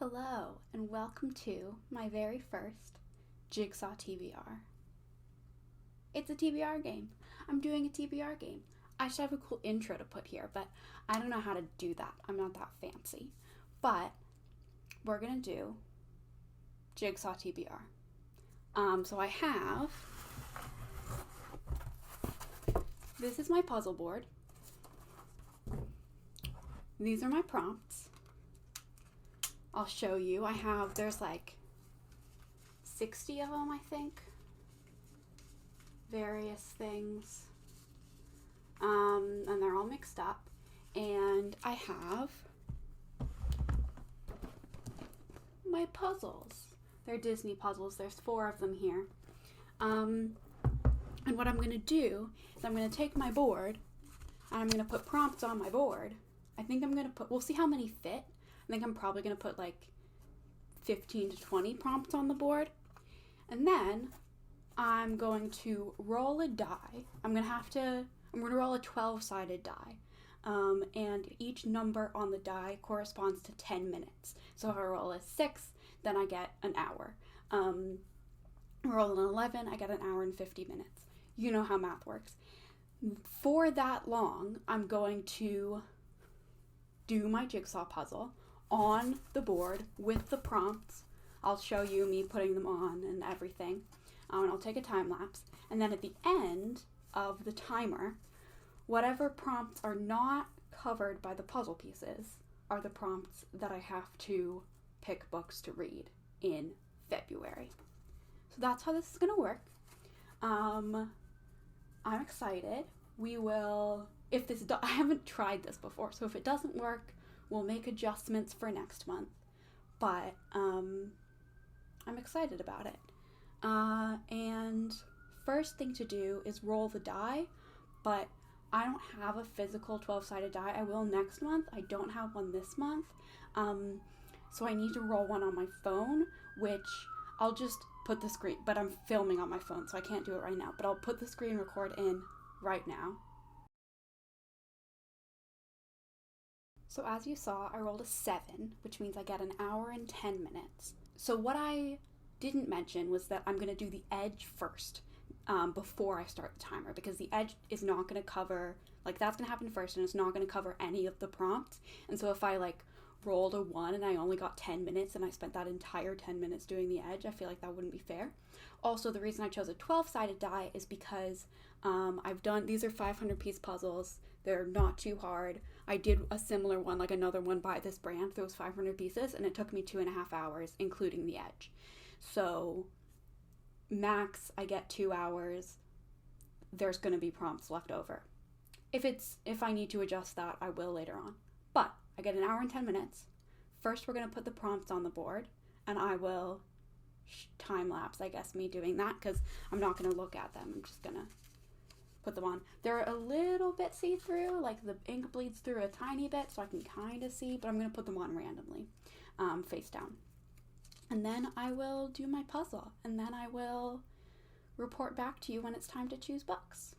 Hello, and welcome to my very first Jigsaw TBR. It's a TBR game. I'm doing a TBR game. I should have a cool intro to put here, but I don't know how to do that. I'm not that fancy. But we're gonna do Jigsaw TBR. So I have, this is my puzzle board. These are my prompts. I'll show you. There's like 60 of them, I think. Various things. And they're all mixed up. And I have my puzzles. They're Disney puzzles. There's 4 of them here. And what I'm gonna do is I'm gonna take my board and I'm gonna put prompts on my board. We'll see how many fit. I think I'm probably going to put like 15 to 20 prompts on the board. And then I'm going to roll a die. I'm going to roll a 12-sided die. And each number on the die corresponds to 10 minutes. So if I roll a 6, then I get an hour. Roll an 11, I get an hour and 50 minutes. You know how math works. For that long, I'm going to do my jigsaw puzzle on the board with the prompts. I'll show you me putting them on and everything. And I'll take a time lapse. And then at the end of the timer, whatever prompts are not covered by the puzzle pieces are the prompts that I have to pick books to read in February. So that's how this is going to work. I'm excited. I haven't tried this before, so if it doesn't work, we'll make adjustments for next month. But I'm excited about it. And first thing to do is roll the die, but I don't have a physical 12-sided die. I will next month. I don't have one this month. So I need to roll one on my phone, which I'll just put the screen, but I'm filming on my phone, so I can't do it right now. But I'll put the screen record in right now. So as you saw, I rolled a 7, which means I get an hour and 10 minutes. So what I didn't mention was that I'm going to do the edge first before I start the timer, because the edge is not going to cover, that's going to happen first, and it's not going to cover any of the prompts. And so if I rolled a 1 and I only got 10 minutes and I spent that entire 10 minutes doing the edge, I feel like that wouldn't be fair. Also, the reason I chose a 12-sided die is because these are 500-piece puzzles. They're not too hard. I did a similar one, another one by this brand, those 500 pieces, and it took me 2.5 hours, including the edge. So max, I get 2 hours. There's going to be prompts left over. If I need to adjust that, I will later on. But I get an hour and 10 minutes. First, we're going to put the prompts on the board, and I will time lapse, I guess, me doing that, because I'm not going to look at them. I'm just going to put them on. They're a little bit see-through, the ink bleeds through a tiny bit, so I can kind of see, but I'm going to put them on randomly, face down. And then I will do my puzzle, and then I will report back to you when it's time to choose books.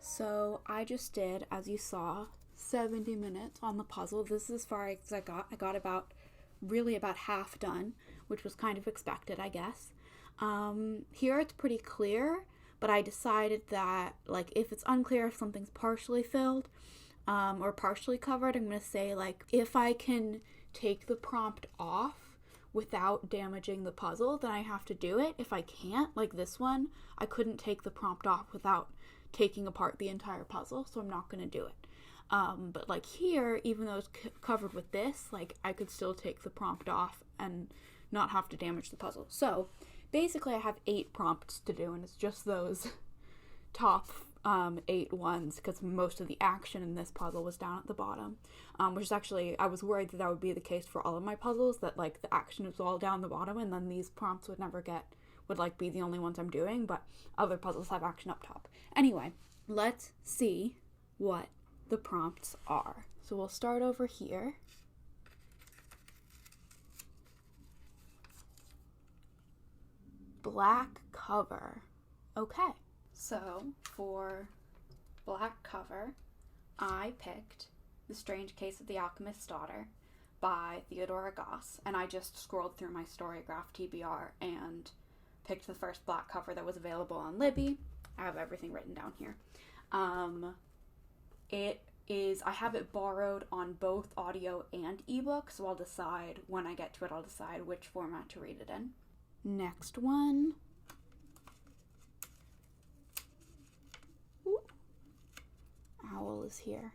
So I just did, as you saw, 70 minutes on the puzzle. This is as far as I got. I got about half done, which was kind of expected, I guess. Here it's pretty clear, but I decided that, like, if it's unclear if something's partially filled or partially covered, I'm going to say, like, if I can take the prompt off without damaging the puzzle, then I have to do it. If I can't, like this one, I couldn't take the prompt off without taking apart the entire puzzle, so I'm not going to do it. But like here, even though it's covered with this, like I could still take the prompt off and not have to damage the puzzle. So basically I have 8 prompts to do, and it's just those top 8 ones, because most of the action in this puzzle was down at the bottom, which is actually, I was worried that would be the case for all of my puzzles, that like the action is all down the bottom and then these prompts would like be the only ones I'm doing, but other puzzles have action up top. Anyway, let's see what the prompts are. So we'll start over here. Black cover. Okay. So for black cover, I picked The Strange Case of the Alchemist's Daughter by Theodora Goss, and I just scrolled through my Storygraph TBR and picked the first black cover that was available on Libby. I have everything written down here. I have it borrowed on both audio and ebook, so I'll decide when I get to it, I'll decide which format to read it in. Next one. Ooh. Owl is here.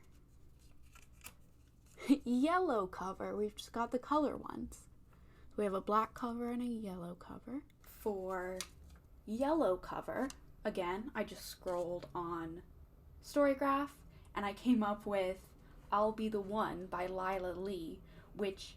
Yellow cover. We've just got the color ones. So we have a black cover and a yellow cover. For yellow cover, again, I just scrolled on Storygraph and I came up with I'll Be the One by Lila Lee, which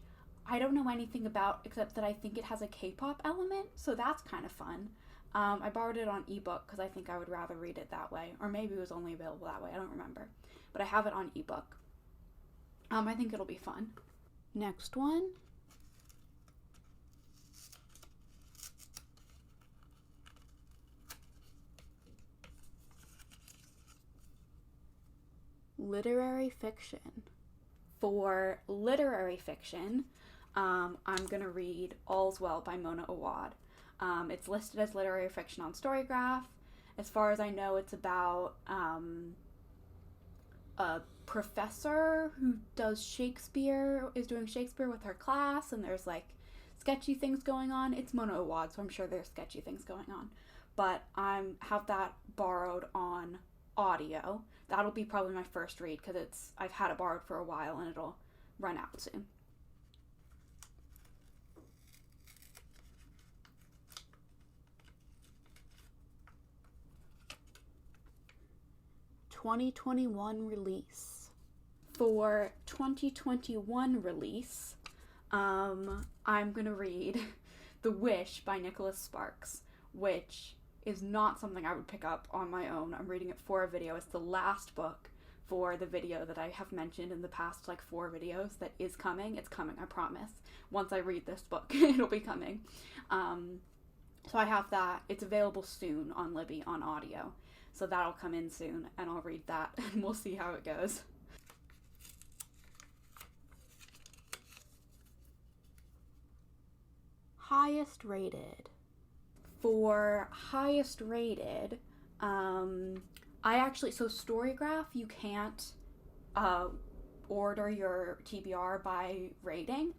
I don't know anything about except that I think it has a K-pop element, so that's kind of fun. I borrowed it on ebook because I think I would rather read it that way, or maybe it was only available that way, I don't remember. But I have it on ebook. I think it'll be fun. Next one. Literary fiction. For literary fiction, I'm going to read All's Well by Mona Awad. It's listed as literary fiction on Storygraph. As far as I know, it's about a professor who is doing Shakespeare with her class, and there's like sketchy things going on. It's Mona Awad, so I'm sure there's sketchy things going on. But I have that borrowed on audio. That'll be probably my first read because I've had it borrowed for a while and it'll run out soon. ...2021 release. For 2021 release, I'm gonna read The Wish by Nicholas Sparks, which is not something I would pick up on my own. I'm reading it for a video. It's the last book for the video that I have mentioned in the past, like 4 videos, that is coming. It's coming, I promise. Once I read this book, it'll be coming. So I have that. It's available soon on Libby on audio. So that'll come in soon, and I'll read that, and we'll see how it goes. Highest rated. For highest rated, so Storygraph, you can't order your TBR by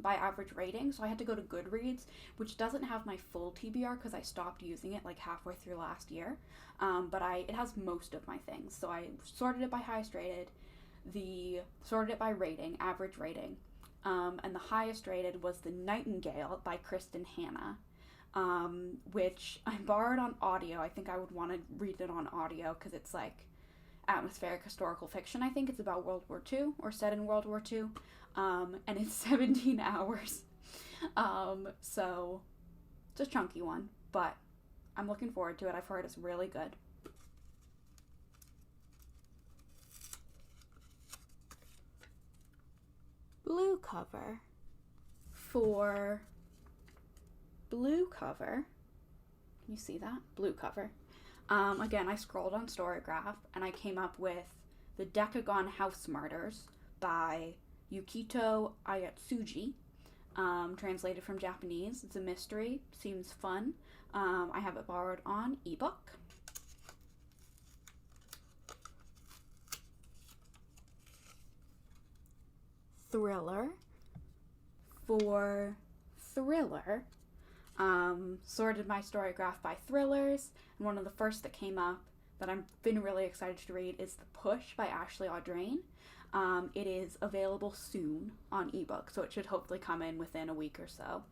average rating, so I had to go to Goodreads, which doesn't have my full TBR because I stopped using it like halfway through last year, but it has most of my things, so I sorted it by highest rated, sorted it by rating, average rating, and the highest rated was The Nightingale by Kristen Hanna, which I borrowed on audio. I think I would want to read it on audio because it's like atmospheric historical fiction. I think it's about World War II or set in World War II, and it's 17 hours. So it's a chunky one, but I'm looking forward to it. I've heard it's really good. Blue cover. For blue cover, can you see that? Blue cover. Again, I scrolled on Storygraph and I came up with The Decagon House Martyrs by Yukito Ayatsuji, translated from Japanese. It's a mystery, seems fun. I have it borrowed on ebook. Thriller. For thriller, sorted my Storygraph by thrillers, and one of the first that came up that I've been really excited to read is The Push by Ashley Audrain. It is available soon on ebook, so it should hopefully come in within a week or so.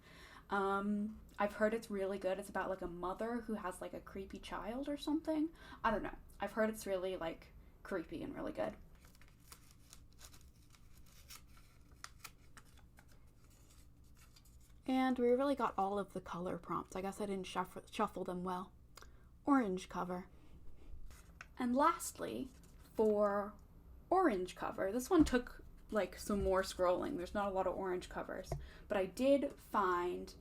I've heard it's really good. It's about like a mother who has like a creepy child or something. I don't know. I've heard it's really like creepy and really good. And we really got all of the color prompts. I guess I didn't shuffle them well. Orange cover. And lastly, for orange cover, this one took like some more scrolling. There's not a lot of orange covers, but I did find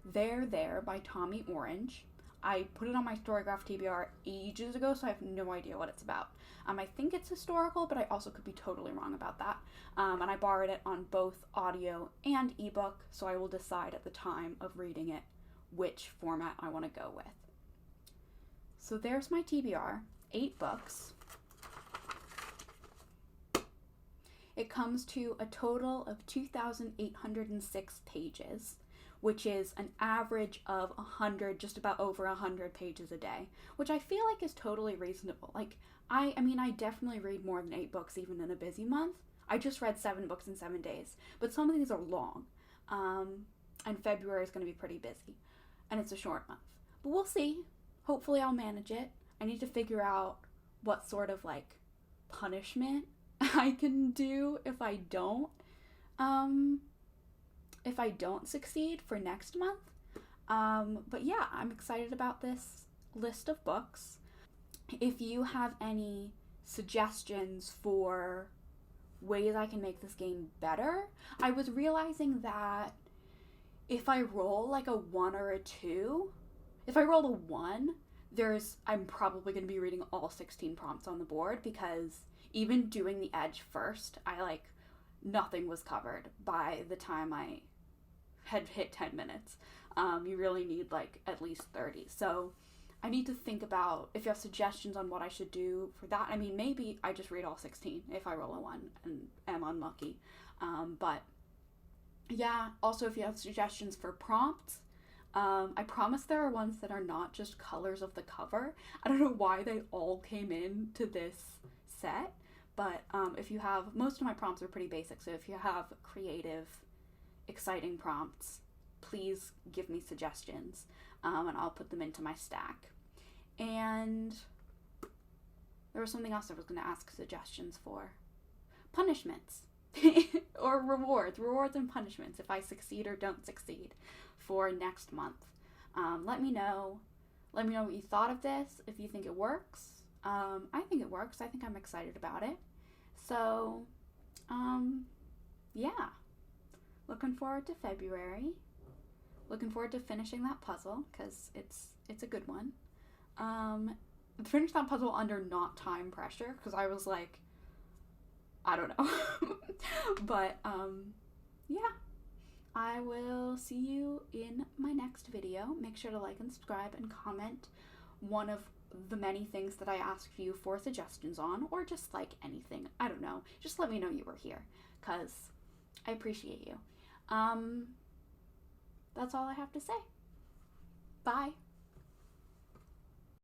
There There by Tommy Orange. I put it on my Storygraph TBR ages ago, so I have no idea what it's about. I think it's historical, but I also could be totally wrong about that. And I borrowed it on both audio and ebook, so I will decide at the time of reading it which format I want to go with. So there's my TBR, 8 books. It comes to a total of 2,806 pages, which is an average of 100, just about over 100 pages a day, which I feel like is totally reasonable. Like, I mean, I definitely read more than 8 books even in a busy month. I just read 7 books in 7 days, but some of these are long, and February is going to be pretty busy, and it's a short month. But we'll see. Hopefully I'll manage it. I need to figure out what sort of, like, punishment I can do if I don't succeed for next month. But yeah, I'm excited about this list of books. If you have any suggestions for ways I can make this game better, I was realizing that if I roll like a 1 or a 2, if I roll a 1, I'm probably going to be reading all 16 prompts on the board, because even doing the edge first, nothing was covered by the time I had hit 10 minutes. You really need at least 30. So I need to think about if you have suggestions on what I should do for that. I mean, maybe I just read all 16 if I roll a 1 and am unlucky. But yeah, also if you have suggestions for prompts, I promise there are ones that are not just colors of the cover. I don't know why they all came in to this set, but if you have, most of my prompts are pretty basic, so if you have creative, exciting prompts, please give me suggestions, and I'll put them into my stack. And there was something else I was going to ask suggestions for. Punishments. Or rewards and punishments if I succeed or don't succeed for next month. Let me know what you thought of this, if you think it works. I think it works. I think I'm excited about it. So, yeah. Looking forward to February. Looking forward to finishing that puzzle, because it's a good one. Finish that puzzle under not time pressure, because I was like, I don't know. But, yeah. I will see you in my next video. Make sure to like and subscribe and comment one of the many things that I asked you for suggestions on, or just anything. I don't know. Just let me know you were here, because I appreciate you. That's all I have to say. Bye.